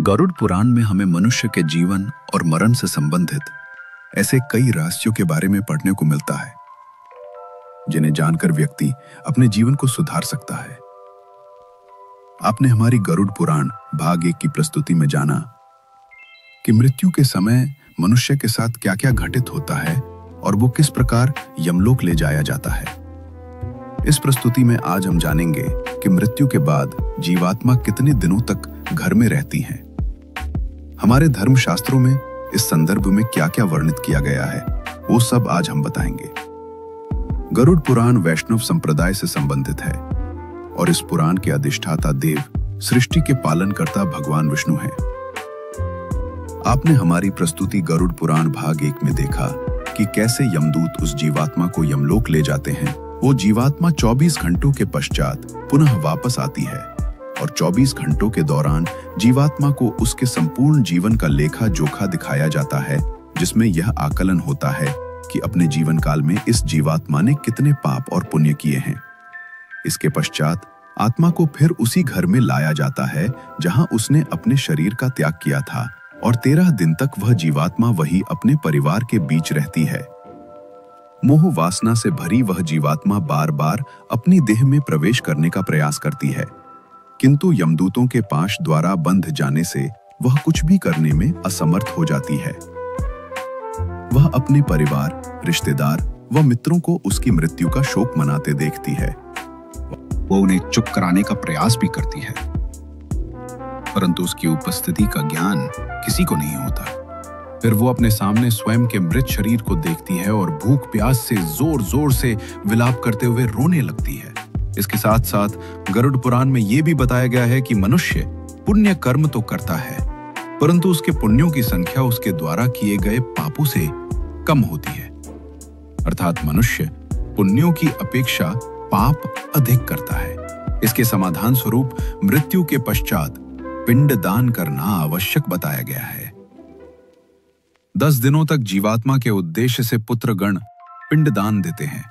गरुड़ पुराण में हमें मनुष्य के जीवन और मरण से संबंधित ऐसे कई रहस्यों के बारे में पढ़ने को मिलता है जिन्हें जानकर व्यक्ति अपने जीवन को सुधार सकता है। आपने हमारी गरुड़ पुराण भाग 1 की प्रस्तुति में जाना कि मृत्यु के समय मनुष्य के साथ क्या-क्या घटित होता है और वो किस प्रकार यमलोक ले जाया जाता है। इस प्रस्तुति में आज हम जानेंगे कि मृत्यु के बाद जीवात्मा कितने दिनों तक घर में रहती हैं। हमारे धर्मशास्त्रों में इस संदर्भ में क्या-क्या वर्णित किया गया है, वो सब आज हम बताएंगे। गरुड़ पुराण वैष्णव संप्रदाय से संबंधित है और इस पुराण के अधिष्ठाता देव सृष्टि के पालनकर्ता भगवान विष्णु हैं। आपने हमारी प्रस्तुति गरुड़ पुराण भाग 1 में देखा कि कैसे यमदूत उस जीवात्मा को यमलोक ले जाते हैं। वो जीवात्मा 24 घंटों के पश्चात पुनः वापस आती है और 24 घंटों के दौरान जीवात्मा को उसके संपूर्ण जीवन का लेखा जोखा दिखाया जाता है, जिसमें यह आकलन होता है कि अपने जीवन काल में इस जीवात्मा ने कितने पाप और पुण्य किए हैं। इसके पश्चात आत्मा को फिर उसी घर में लाया जाता है जहां उसने अपने शरीर का त्याग किया था और 13 दिन तक वह जीवात्मा वही अपने परिवार के बीच रहती है। मोह वासना से भरी वह जीवात्मा बार बार अपनी देह में प्रवेश करने का प्रयास करती है, किंतु यमदूतों के पाश द्वारा बंध जाने से वह कुछ भी करने में असमर्थ हो जाती है। वह अपने परिवार, रिश्तेदार व मित्रों को उसकी मृत्यु का शोक मनाते देखती है। वो उन्हें चुप कराने का प्रयास भी करती है, परंतु उसकी उपस्थिति का ज्ञान किसी को नहीं होता। फिर वो अपने सामने स्वयं के मृत शरीर को देखती है और भूख प्यास से जोर जोर से विलाप करते हुए रोने लगती है। इसके साथ साथ गरुड़ पुराण में यह भी बताया गया है कि मनुष्य पुण्य कर्म तो करता है, परंतु उसके पुण्यों की संख्या उसके द्वारा किए गए पापों से कम होती है। अर्थात मनुष्य पुण्यों की अपेक्षा पाप अधिक करता है। इसके समाधान स्वरूप मृत्यु के पश्चात पिंड दान करना आवश्यक बताया गया है। 10 दिनों तक जीवात्मा के उद्देश्य से पुत्रगण पिंड दान देते हैं।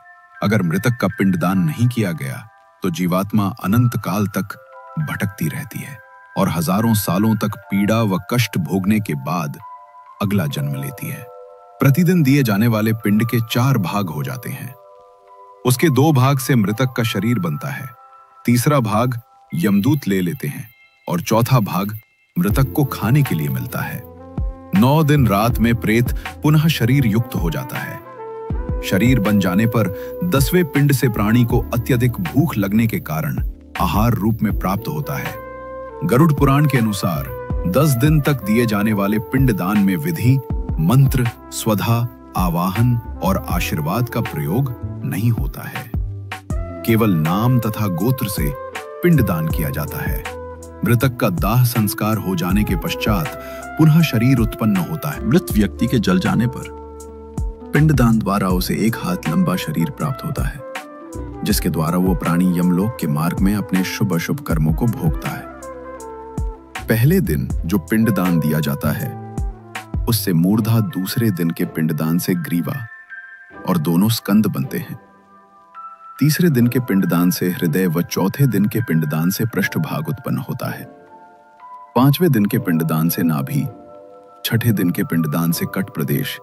अगर मृतक का पिंड दान नहीं किया गया तो जीवात्मा अनंत काल तक भटकती रहती है और हजारों सालों तक पीड़ा व कष्ट भोगने के बाद अगला जन्म लेती है। प्रतिदिन दिए जाने वाले पिंड के 4 भाग हो जाते हैं। उसके 2 भाग से मृतक का शरीर बनता है, तीसरा भाग यमदूत ले लेते हैं और चौथा भाग मृतक को खाने के लिए मिलता है। 9 दिन रात में प्रेत पुनः शरीर युक्त हो जाता है। शरीर बन जाने पर 10वें पिंड से प्राणी को अत्यधिक भूख लगने के कारण आहार रूप में प्राप्त होता है। गरुड़ पुराण के अनुसार 10 दिन तक दिए जाने वाले पिंड दान में विधि, मंत्र, स्वधा, आवाहन और आशीर्वाद का प्रयोग नहीं होता है। केवल नाम तथा गोत्र से पिंड दान किया जाता है। मृतक का दाह संस्कार हो जाने के पश्चात पुनः शरीर उत्पन्न होता है। मृत व्यक्ति के जल जाने पर पिंडदान द्वारा उसे 1 हाथ लंबा शरीर प्राप्त होता है, जिसके द्वारा वो प्राणी यमलोक के मार्ग में अपने शुभ अशुभ कर्मों को भोगता है। पहले दिन जो पिंडदान दिया जाता है उससे मूर्धा, दूसरे दिन के पिंडदान से ग्रीवा और दोनों स्कंद बनते हैं। तीसरे दिन के पिंडदान से हृदय व चौथे दिन के पिंडदान से पृष्ठभाग उत्पन्न होता है। 5वें दिन के पिंडदान से नाभि, 6ठे दिन के पिंडदान से कट प्रदेश,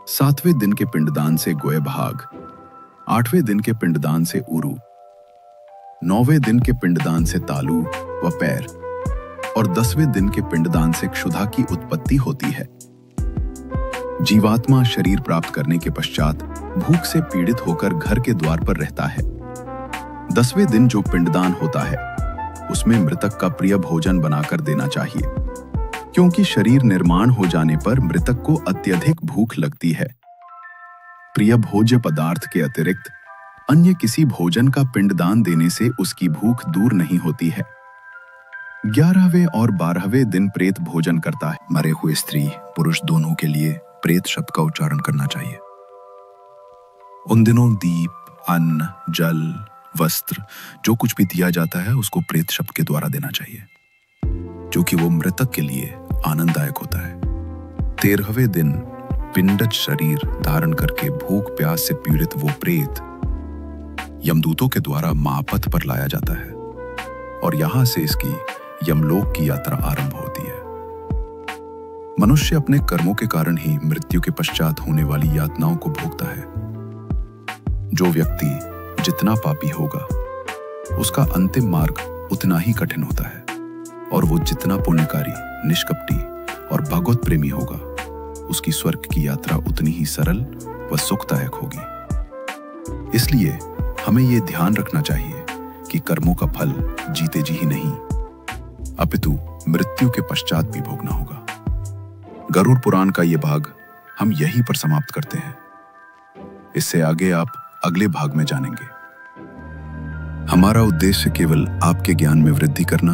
7वें दिन के पिंडदान से गोय भाग, 8वें दिन के पिंडदान से उरु, 9वें दिन के पिंडदान से तालू व पैर और 10वें दिन के पिंडदान से क्षुधा की उत्पत्ति होती है। जीवात्मा शरीर प्राप्त करने के पश्चात भूख से पीड़ित होकर घर के द्वार पर रहता है। 10वें दिन जो पिंडदान होता है उसमें मृतक का प्रिय भोजन बनाकर देना चाहिए, क्योंकि शरीर निर्माण हो जाने पर मृतक को अत्यधिक भूख लगती है। प्रिय भोज्य पदार्थ के अतिरिक्त अन्य किसी भोजन का पिंडदान देने से उसकी भूख दूर नहीं होती है। 11वें और 12वें दिन प्रेत भोजन करता है। मरे हुए स्त्री पुरुष दोनों के लिए प्रेत शब्द का उच्चारण करना चाहिए। उन दिनों दीप, अन्न, जल, वस्त्र जो कुछ भी दिया जाता है उसको प्रेत शब्द के द्वारा देना चाहिए, जो कि वो मृतक के लिए आनंददायक होता है। 13वें दिन पिंडज शरीर धारण करके भूख प्यास से पीड़ित वो प्रेत यमदूतों के द्वारा मापथ पर लाया जाता है और यहां से इसकी यमलोक की यात्रा आरंभ होती है। मनुष्य अपने कर्मों के कारण ही मृत्यु के पश्चात होने वाली यातनाओं को भोगता है। जो व्यक्ति जितना पापी होगा, उसका अंतिम मार्ग उतना ही कठिन होता है, और वो जितना पुण्यकारी, निष्कपटी और भगवत प्रेमी होगा, उसकी स्वर्ग की यात्रा उतनी ही सरल व सुखदायक होगी। इसलिए हमें ये ध्यान रखना चाहिए कि कर्मों का फल जीते जी ही नहीं, अपितु मृत्यु के पश्चात भी भोगना होगा। गरुड़ पुराण का ये भाग हम यहीं पर समाप्त करते हैं। इससे आगे आप अगले भाग में जानेंगे। हमारा उद्देश्य केवल आपके ज्ञान में वृद्धि करना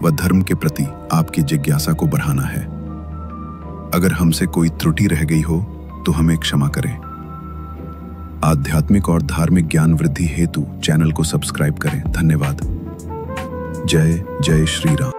व धर्म के प्रति आपकी जिज्ञासा को बढ़ाना है। अगर हमसे कोई त्रुटि रह गई हो तो हमें क्षमा करें। आध्यात्मिक और धार्मिक ज्ञान वृद्धि हेतु चैनल को सब्सक्राइब करें। धन्यवाद। जय जय श्री राम।